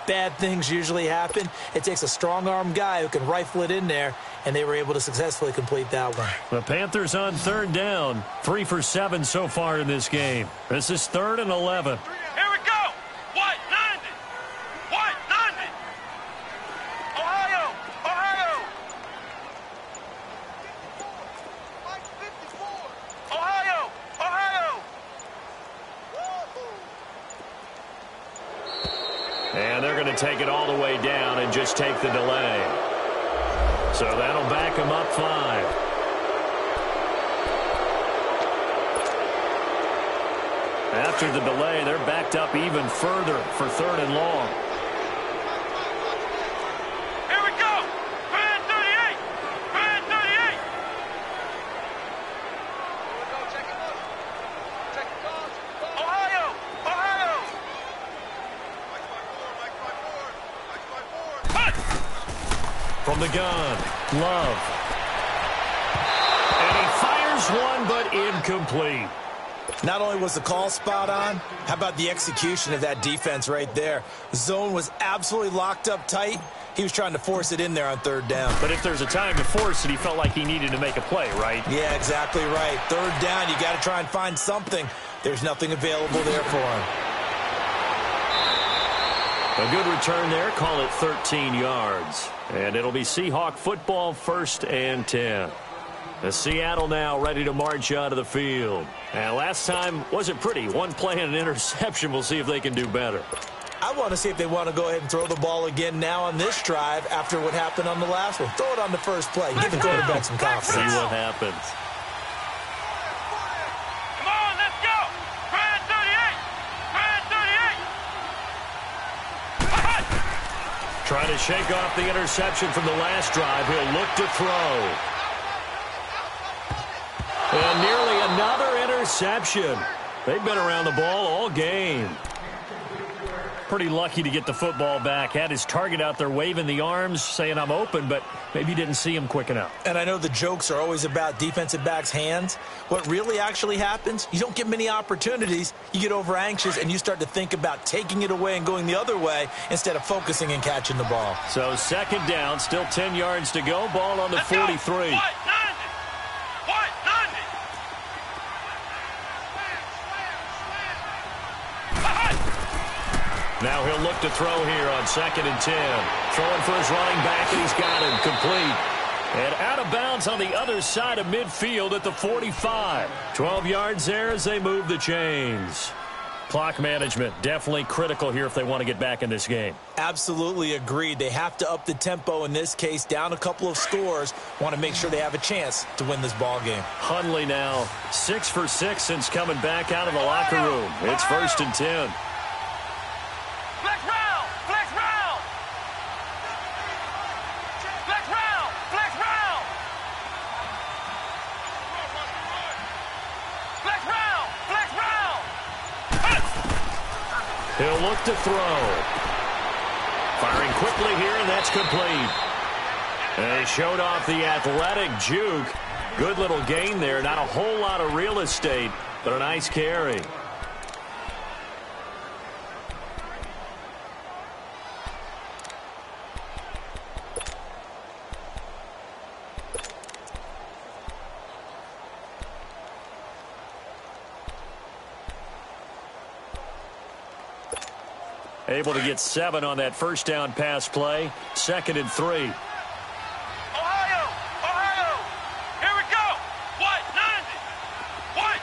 Speaker 2: bad things usually happen. It takes a strong-arm guy who can rifle it in there, and they were able to successfully complete that one.
Speaker 1: The Panthers on third down, 3 for 7 so far in this game. This is 3rd and 11.
Speaker 3: Here we go. White 90. White 90. Ohio. Ohio. White 54. Ohio. Ohio.
Speaker 1: And they're going to take it all the way down and just take the delay. So that'll back them up 5. After the delay, they're backed up even further for 3rd and long.
Speaker 3: Here we go. Brand 38. Brand 38. Ohio. Ohio. Hut.
Speaker 1: From the gun, Love. And he fires one, but incomplete.
Speaker 2: Not only was the call spot on, how about the execution of that defense right there? The zone was absolutely locked up tight. He was trying to force it in there on 3rd down.
Speaker 1: But if there's a time to force it, he felt like he needed to make a play, right?
Speaker 2: Yeah, exactly right. 3rd down, you got to try and find something. There's nothing available there for him.
Speaker 1: A good return there. Call it 13 yards. And it'll be Seahawk football, 1st and 10. The Seattle now ready to march out of the field. And last time wasn't pretty. One play and an interception. We'll see if they can do better.
Speaker 2: I want to see if they want to go ahead and throw the ball again now on this drive after what happened on the last one. Throw it on the first play. Give the quarterback some confidence.
Speaker 1: See what happens.
Speaker 3: Come on, let's go. Brand 38. Brand 38.
Speaker 1: Trying to shake off the interception from the last drive. He'll look to throw. And nearly another interception. They've been around the ball all game. Pretty lucky to get the football back. Had his target out there waving the arms, saying I'm open, but maybe didn't see him quick enough.
Speaker 2: And I know the jokes are always about defensive backs' hands. What really actually happens, you don't get many opportunities. You get over anxious, and you start to think about taking it away and going the other way instead of focusing and catching the ball.
Speaker 1: So 2nd down, still 10 yards to go. Ball on the 43.
Speaker 3: White 90. White 90.
Speaker 1: Now he'll look to throw here on 2nd and 10. Throwing for his running back, and he's got him complete. And out of bounds on the other side of midfield at the 45. 12 yards there as they move the chains. Clock management, definitely critical here if they want to get back in this game.
Speaker 2: Absolutely agreed. They have to up the tempo in this case, down a couple of scores. Want to make sure they have a chance to win this ball game.
Speaker 1: Hundley now 6 for 6 since coming back out of the locker room. It's 1st and 10.
Speaker 3: Flex round. Flex round. Flex round. Flex round. Flex round. Flex round.
Speaker 1: He'll look to throw. Firing quickly here, and that's complete. And he showed off the athletic juke. Good little gain there. Not a whole lot of real estate, but a nice carry. Able to get 7 on that 1st down pass play. 2nd and 3.
Speaker 3: Ohio. Ohio. Here we go. White 90. White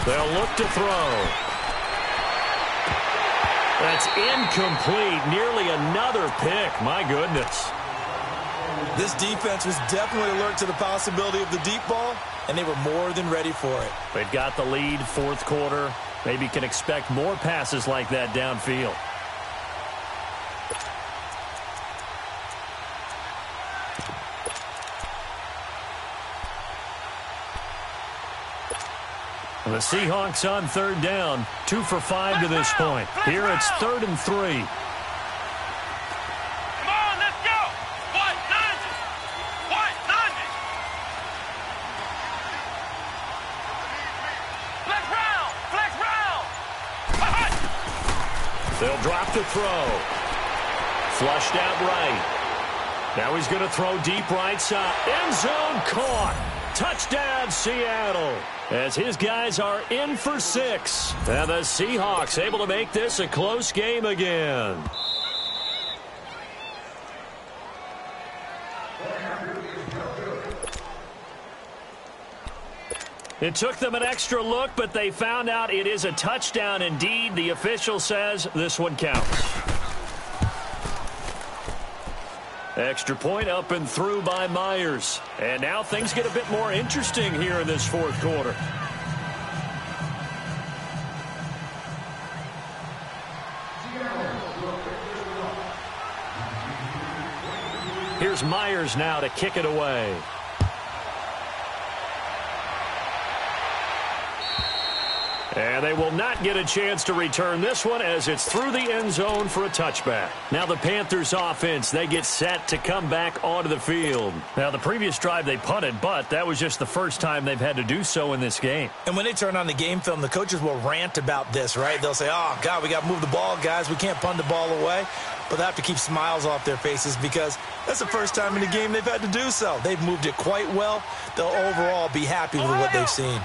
Speaker 3: 90.
Speaker 1: They'll look to throw. That's incomplete. Nearly another pick. My goodness.
Speaker 2: This defense was definitely alert to the possibility of the deep ball, and they were more than ready for it.
Speaker 1: They've got the lead, 4th quarter. Maybe can expect more passes like that downfield. The Seahawks on third down, 2 for 5 to this point. Here it's 3rd and 3.
Speaker 3: Come on, let's go. What? 90. What? 90. Flex round. Flex round.
Speaker 1: They'll drop the throw. Flushed out right. Now he's going to throw deep right side. End zone caught. Touchdown, Seattle. As his guys are in for 6. And the Seahawks able to make this a close game again. It took them an extra look, but they found out it is a touchdown indeed. The official says this one counts. Extra point up and through by Myers. And now things get a bit more interesting here in this fourth quarter. Here's Myers now to kick it away. And they will not get a chance to return this one as it's through the end zone for a touchback. Now the Panthers offense, they get set to come back onto the field. Now the previous drive they punted, but that was just the first time they've had to do so in this game.
Speaker 2: And when they turn on the game film, the coaches will rant about this, right? They'll say, oh, God, we got to move the ball, guys. We can't punt the ball away. But they have to keep smiles off their faces because that's the first time in the game they've had to do so. They've moved it quite well. They'll overall be happy with what they've seen.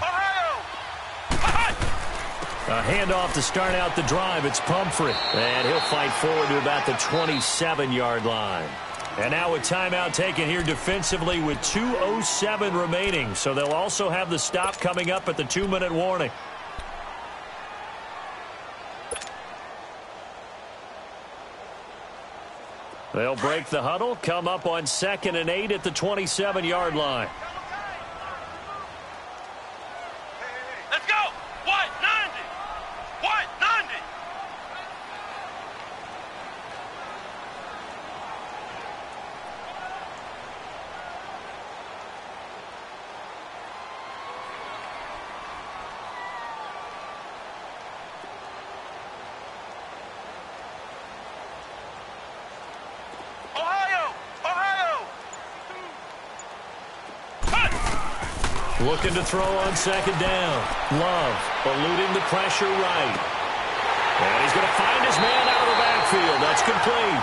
Speaker 1: A handoff to start out the drive. It's Pumphrey. And he'll fight forward to about the 27-yard line. And now a timeout taken here defensively with 2:07 remaining. So they'll also have the stop coming up at the 2-minute warning. They'll break the huddle, come up on 2nd and 8 at the 27-yard line.
Speaker 3: Let's go. What? 90. What? 90. Ohio.
Speaker 1: Looking to throw on 2nd down. Love eluding the pressure right. And he's going to find his man out of the backfield. That's complete.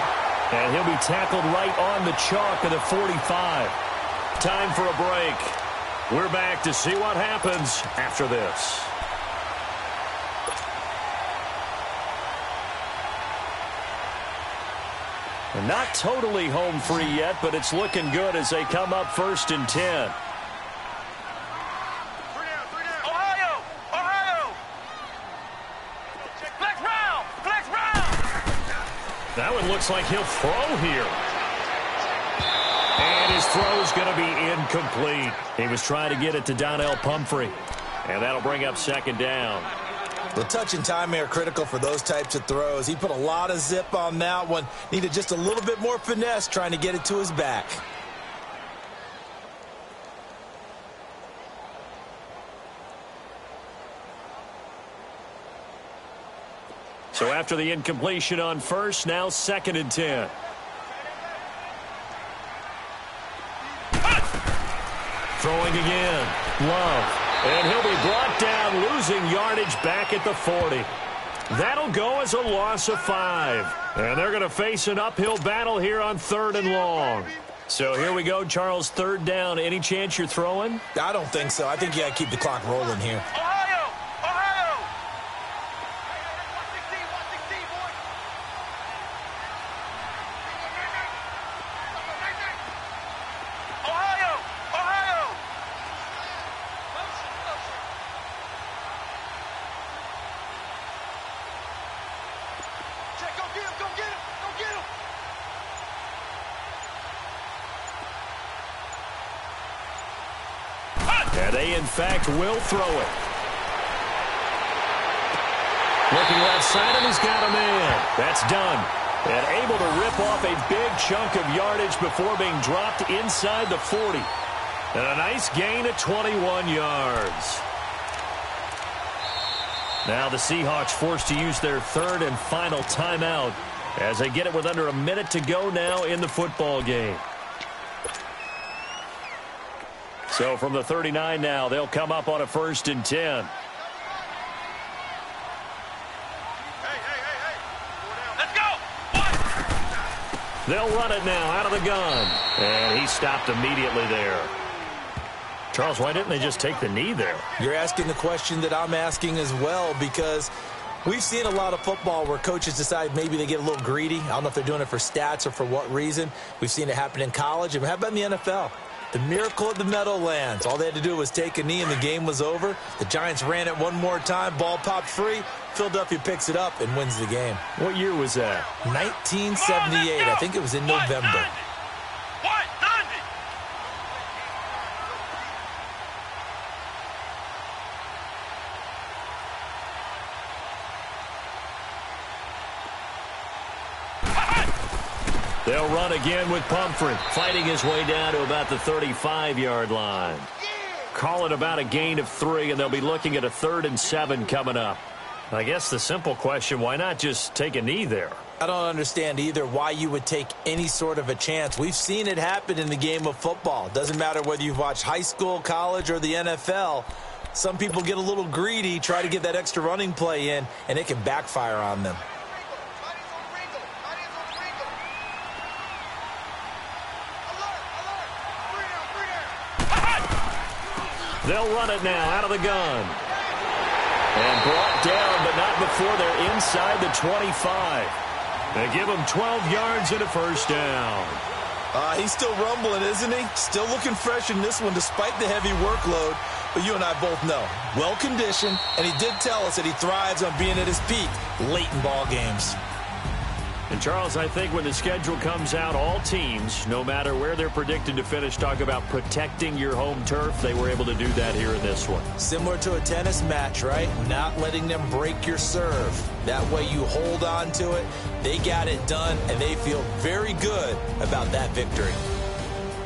Speaker 1: And he'll be tackled right on the chalk of the 45. Time for a break. We're back to see what happens after this. And not totally home free yet, but it's looking good as they come up 1st and 10. That one looks like he'll throw here. And his throw's going to be incomplete. He was trying to get it to Donnell Pumphrey. And that'll bring up 2nd down.
Speaker 2: The touch and time are critical for those types of throws. He put a lot of zip on that one. Needed just a little bit more finesse trying to get it to his back.
Speaker 1: So after the incompletion on 1st, now 2nd and 10. Throwing again. Love. And he'll be brought down, losing yardage back at the 40. That'll go as a loss of 5. And they're going to face an uphill battle here on 3rd and long. So here we go, Charles, 3rd down. Any chance you're throwing?
Speaker 2: I don't think so. I think you got to keep the clock rolling here.
Speaker 1: And they, in fact, will throw it. Looking left side, and he's got a man. That's done. And able to rip off a big chunk of yardage before being dropped inside the 40. And a nice gain of 21 yards. Now the Seahawks forced to use their third and final timeout as they get it with under a minute to go now in the football game. So from the 39 now, they'll come up on a 1st and 10.
Speaker 3: Let's go!
Speaker 1: They'll run it now out of the gun. And he stopped immediately there. Charles, why didn't they just take the knee there?
Speaker 2: You're asking the question that I'm asking as well, because we've seen a lot of football where coaches decide maybe they get a little greedy. I don't know if they're doing it for stats or for what reason. We've seen it happen in college. And how about in the NFL? The miracle of the Meadowlands. All they had to do was take a knee and the game was over. The Giants ran it one more time. Ball popped free. Philadelphia picks it up and wins the game.
Speaker 1: What year was that?
Speaker 2: 1978. I think it was in November.
Speaker 1: They'll run again with Pumphrey, fighting his way down to about the 35-yard line. Call it about a gain of 3, and they'll be looking at a 3rd and 7 coming up. I guess the simple question, why not just take a knee there?
Speaker 2: I don't understand either why you would take any sort of a chance. We've seen it happen in the game of football. Doesn't matter whether you've watched high school, college, or the NFL. Some people get a little greedy, try to get that extra running play in, and it can backfire on them.
Speaker 1: They'll run it now out of the gun. And brought down, but not before they're inside the 25. They give him 12 yards and a 1st down.
Speaker 2: He's still rumbling, isn't he? Still looking fresh in this one despite the heavy workload. But you and I both know, well-conditioned, and he did tell us that he thrives on being at his peak late in ball games.
Speaker 1: And, Charles, I think when the schedule comes out, all teams, no matter where they're predicted to finish, talk about protecting your home turf. They were able to do that here in this one.
Speaker 2: Similar to a tennis match, right? Not letting them break your serve. That way you hold on to it. They got it done, and they feel very good about that victory.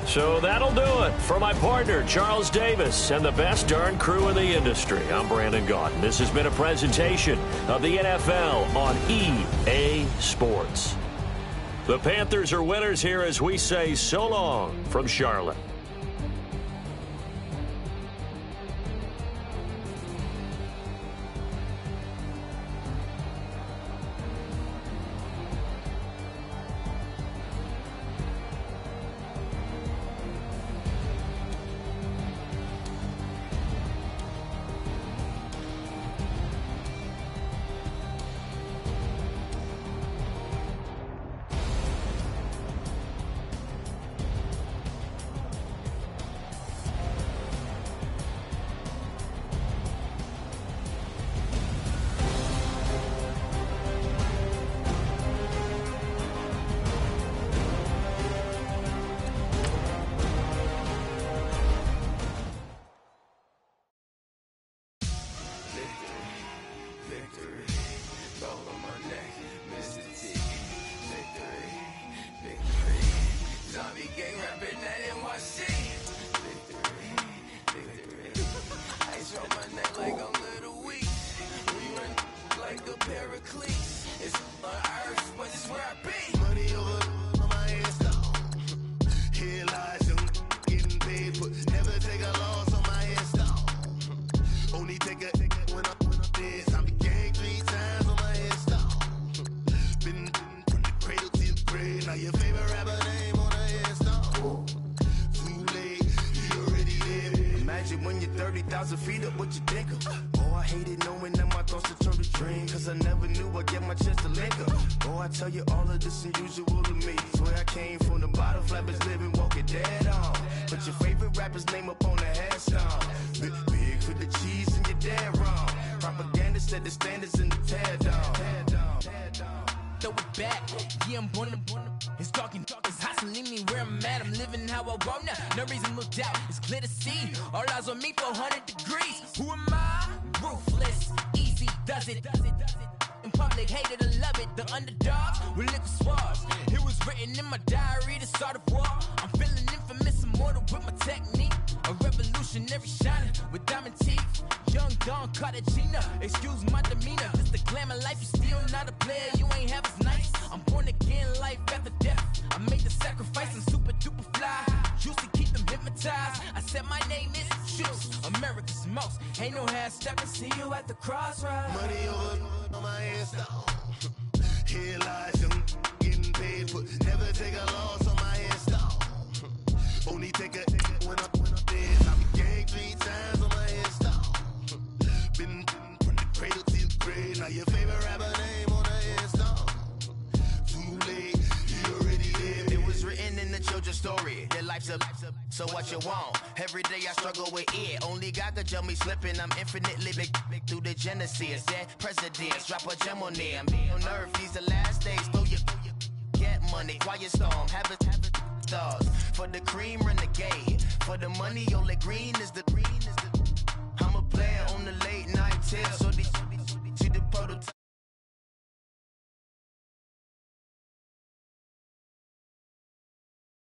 Speaker 1: So that'll do it. For my partner, Charles Davis, and the best darn crew in the industry, I'm Brandon Gaudin. This has been a presentation of the NFL on EA Sports. The Panthers are winners here as we say so long from Charlotte.
Speaker 4: Revolutionary shining with diamond teeth. Young Don Cartagena. Excuse my demeanor. Just the glamour life, you still not a player. You ain't half as nice. I'm born again, life after death. I made the sacrifice and super duper fly. Used to keep them hypnotized. I said my name is Juice, America's most. Ain't no half stepping. See you at the crossroads.
Speaker 5: Money over on my headstone. Here lies young getting paid for. Never take a loss on my headstone. Only take a when I'm dead. I'm gang 3 times on my headstone. Been from the cradle to the grave. Now your favorite rapper name on the headstone. Too late, you already dead.
Speaker 6: It was written in the children's story. Their life's a so what you want. Every day I struggle with it. Only God could tell me slipping. I'm infinitely big through the genesis. That presidents drop a gem on there. Me on earth, these the last days. Throw your get money, quiet storm, have it stars. For the cream, renegade. For the money, Ole Green is the I'm a player on the late night till. So